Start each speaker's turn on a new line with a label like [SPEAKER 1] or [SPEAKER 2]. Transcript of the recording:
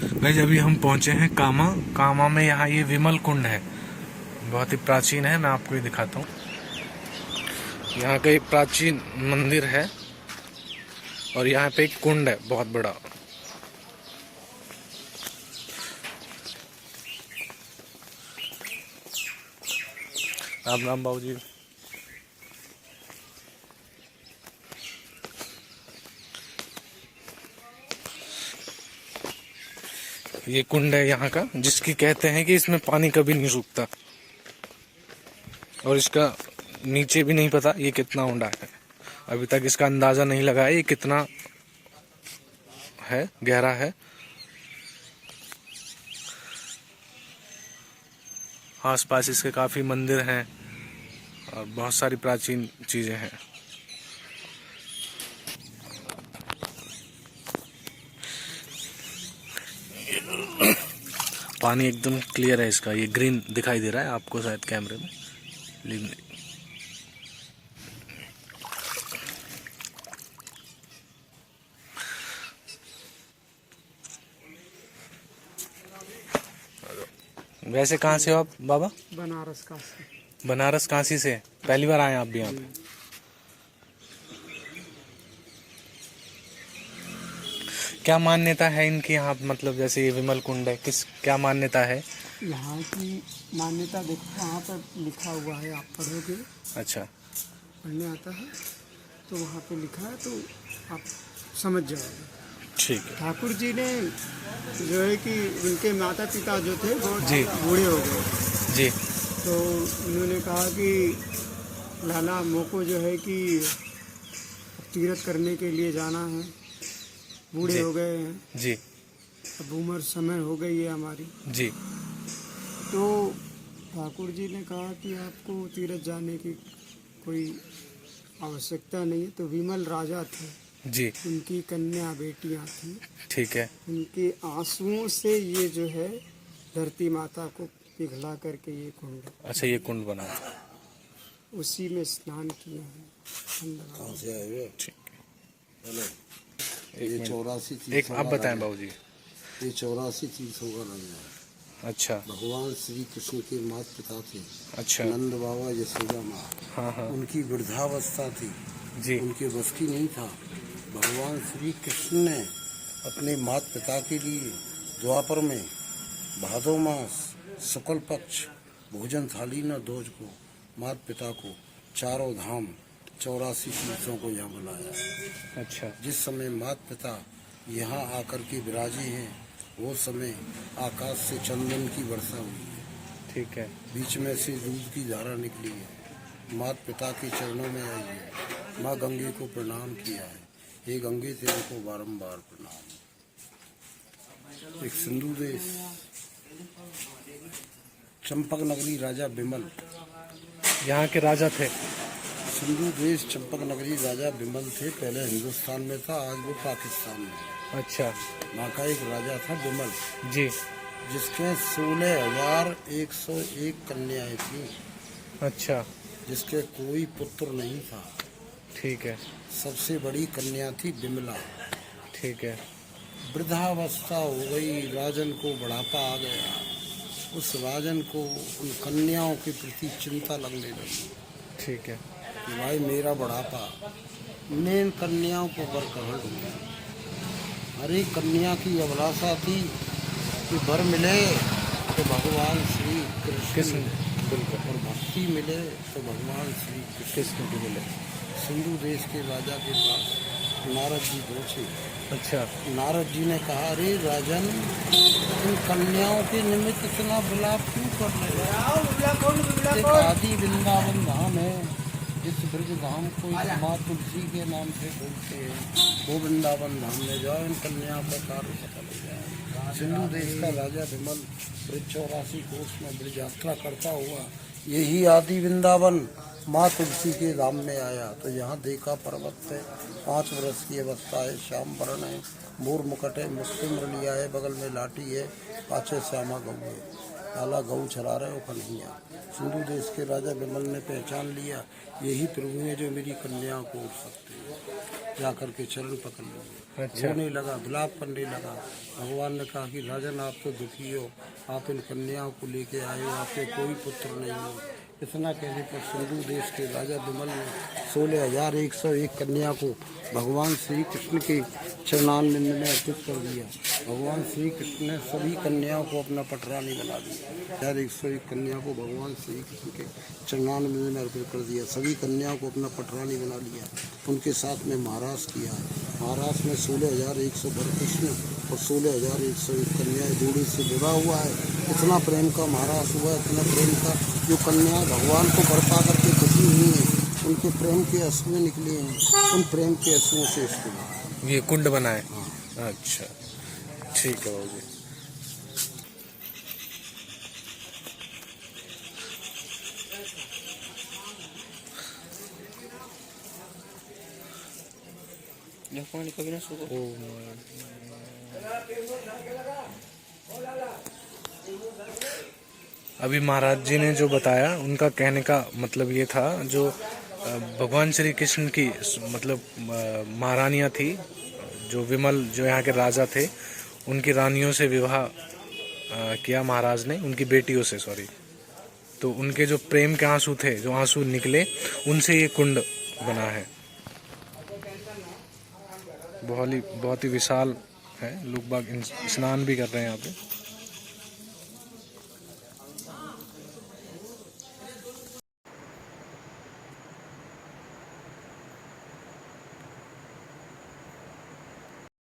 [SPEAKER 1] Guys अभी हम पहुंचे हैं कामा में। यहाँ ये विमल कुंड है, बहुत ही प्राचीन है। मैं आपको ये दिखाता हूँ। यहाँ का एक प्राचीन मंदिर है और यहाँ पे एक कुंड है बहुत बड़ा। राम राम बाबू जी। ये कुंड है यहाँ का, जिसकी कहते हैं कि इसमें पानी कभी नहीं सूखता, और इसका नीचे भी नहीं पता ये कितना ऊंडा है। अभी तक इसका अंदाजा नहीं लगाया ये कितना है, गहरा है। आसपास इसके काफी मंदिर हैं और बहुत सारी प्राचीन चीजें हैं। पानी एकदम क्लियर है इसका, ये ग्रीन दिखाई दे रहा है आपको शायद कैमरे में, लेकिन वैसे कहाँ से हो आप बाबा?
[SPEAKER 2] बनारस काशी।
[SPEAKER 1] बनारस काशी से पहली बार आए आप भी यहाँ पे? क्या मान्यता है इनकी यहाँ, मतलब जैसे ये विमल कुंड है, क्या मान्यता है
[SPEAKER 2] यहाँ की? मान्यता देखो वहाँ पर लिखा हुआ है, आप पढ़ोगे।
[SPEAKER 1] अच्छा,
[SPEAKER 2] पढ़ने आता है तो वहाँ पे लिखा है, तो आप समझ जाओगे।
[SPEAKER 1] ठीक है।
[SPEAKER 2] ठाकुर जी ने जो है कि उनके माता पिता जो थे वो
[SPEAKER 1] जी
[SPEAKER 2] बूढ़े हो गए
[SPEAKER 1] जी।
[SPEAKER 2] तो उन्होंने कहा कि लाला मोको जो है कि तीर्थ करने के लिए जाना है, बूढ़े हो गए हैं
[SPEAKER 1] जी।
[SPEAKER 2] अब उम्र समय हो गई है हमारी।
[SPEAKER 1] जी।
[SPEAKER 2] तो ठाकुर जी ने कहा कि आपको तीर्थ जाने की कोई आवश्यकता नहीं है। तो विमल राजा थे
[SPEAKER 1] जी।
[SPEAKER 2] उनकी कन्या बेटियां थी।
[SPEAKER 1] ठीक है।
[SPEAKER 2] उनके आंसुओं से ये जो है धरती माता को पिघला करके ये कुंड,
[SPEAKER 1] अच्छा ये कुंड बना,
[SPEAKER 2] उसी में स्नान किए हैं।
[SPEAKER 1] ठीक है।
[SPEAKER 3] ये 84
[SPEAKER 1] एक आप बताएं बाबू जी।
[SPEAKER 3] ये 84 तीर्थों का राजा है।
[SPEAKER 1] अच्छा।
[SPEAKER 3] भगवान श्री कृष्ण के माता पिता थे।
[SPEAKER 1] अच्छा।
[SPEAKER 3] नंद बाबा यशोदा माँ।
[SPEAKER 1] हाँ हाँ।
[SPEAKER 3] उनकी वृद्धावस्था थी
[SPEAKER 1] जी।
[SPEAKER 3] उनके बस की नहीं था। भगवान श्री कृष्ण ने अपने माता पिता के लिए द्वापर में भादो मास शुक्ल पक्ष भोजन थाली न दोज को माता पिता को चारों धाम 84 तीर्थों को यहाँ बुलाया।
[SPEAKER 1] अच्छा।
[SPEAKER 3] जिस समय माता पिता यहाँ आकर के विराजे हैं वो समय आकाश से चंदन की वर्षा हुई है।
[SPEAKER 1] ठीक है।
[SPEAKER 3] बीच में से दूध की धारा निकली है, माता पिता के चरणों में आई है। माँ गंगे को प्रणाम किया है, हे गंगे तेरे को बारंबार प्रणाम। एक सिंधु देश चंपक नगरी राजा विमल
[SPEAKER 1] यहाँ के राजा थे।
[SPEAKER 3] सिंधु देश चंपक नगरी राजा विमल थे। पहले हिंदुस्तान में था, आज वो पाकिस्तान में है।
[SPEAKER 1] अच्छा।
[SPEAKER 3] वहाँ का एक राजा था विमल
[SPEAKER 1] जी।
[SPEAKER 3] जिसके 16,101 कन्याएं थी।
[SPEAKER 1] अच्छा।
[SPEAKER 3] जिसके कोई पुत्र नहीं था।
[SPEAKER 1] ठीक है।
[SPEAKER 3] सबसे बड़ी कन्या थी विमला।
[SPEAKER 1] ठीक है।
[SPEAKER 3] वृद्धावस्था हो गई, राजन को बुढ़ापा आ गया। उस राजन को उन कन्याओं के प्रति चिंता लगने लगी।
[SPEAKER 1] ठीक है।
[SPEAKER 3] कि भाई मेरा बुढ़ापा, मैं इन कन्याओं को वर कहाँ दूंगा। हर एक कन्या की अभिलाषा थी कि वर मिले तो भगवान श्री कृष्ण
[SPEAKER 1] बिल्कुल,
[SPEAKER 3] और भक्ति मिले तो भगवान श्री
[SPEAKER 1] कृष्ण की मिले।
[SPEAKER 3] सिंधु देश के राजा के पास नारद जी पहुँचे।
[SPEAKER 1] अच्छा।
[SPEAKER 3] नारद जी ने कहा, अरे राजन इन कन्याओं के निमित्त इतना विलाप क्यों कर रहे हो? एक आदि वृंदावन धाम है, जिस ब्रज धाम को माँ तुलसी के नाम से बोलते हैं, वो वृंदावन धाम में जाओ, इन कन्याओं का कार्य सफल हो जाए। सिंधु देश का राजा विमल ब्रज 84 कोष में ब्रज यात्रा करता हुआ यही आदि वृंदावन माँ तुलसी के धाम में आया तो यहाँ देखा पर्वत पे 5 वर्ष की अवस्था है, श्याम वर्ण है, मोर मुकुट है, मुक्ति मुरलिया है, बगल में लाठी है, पाछे श्यामा गऊ है, काला गऊ चला रहे हो कन्हैया। सिंधु देश के राजा विमल ने पहचान लिया यही प्रभु है जो मेरी कन्याओं को उठ सकते हैं, जा करके चरण पकड़ लो।
[SPEAKER 1] अच्छा।
[SPEAKER 3] रोने लगा, विलाप करने लगा। भगवान ने कहा कि राजन आप तो दुखी हो, आप इन कन्याओं को लेके आए हो, आपके कोई पुत्र नहीं है। इतना कहने पर सिंधु देश के राजा विमल ने 16,101 कन्या को भगवान श्री कृष्ण के चरणारविंद में अर्पित कर दिया। भगवान श्री कृष्ण ने सभी कन्याओं को अपना पटरानी बना दिया। 1,101 कन्या को भगवान श्री कृष्ण के चरणारविंद में अर्पित कर दिया। सभी कन्याओं को अपना पटरानी बना लिया। उनके साथ में महाराज किया। महाराष्ट्र में 16,100 वर कृष्ण और 16,101 कन्याएं जोड़ी से विवाह हुआ है। इतना प्रेम का महाराष्ट्र हुआ, इतना प्रेम का जो कन्याएं भगवान को वर पा करके खुशी हुई हैं, उनके प्रेम के अश्रु निकले हैं। उन प्रेम के अश्रुओं से इसको
[SPEAKER 1] ये कुंड बना है।
[SPEAKER 3] हाँ।
[SPEAKER 1] अच्छा, ठीक है बाबूजी। अभी महाराज जी ने जो बताया, उनका कहने का मतलब ये था, जो भगवान श्री कृष्ण की मतलब महारानियां थी, जो विमल जो यहाँ के राजा थे, उनकी रानियों से विवाह किया महाराज ने, उनकी बेटियों से, सॉरी। तो उनके जो प्रेम के आंसू थे, जो आंसू निकले, उनसे ये कुंड बना है। बहुत ही विशाल है। लोग बाग स्नान भी कर रहे हैं यहाँ पे।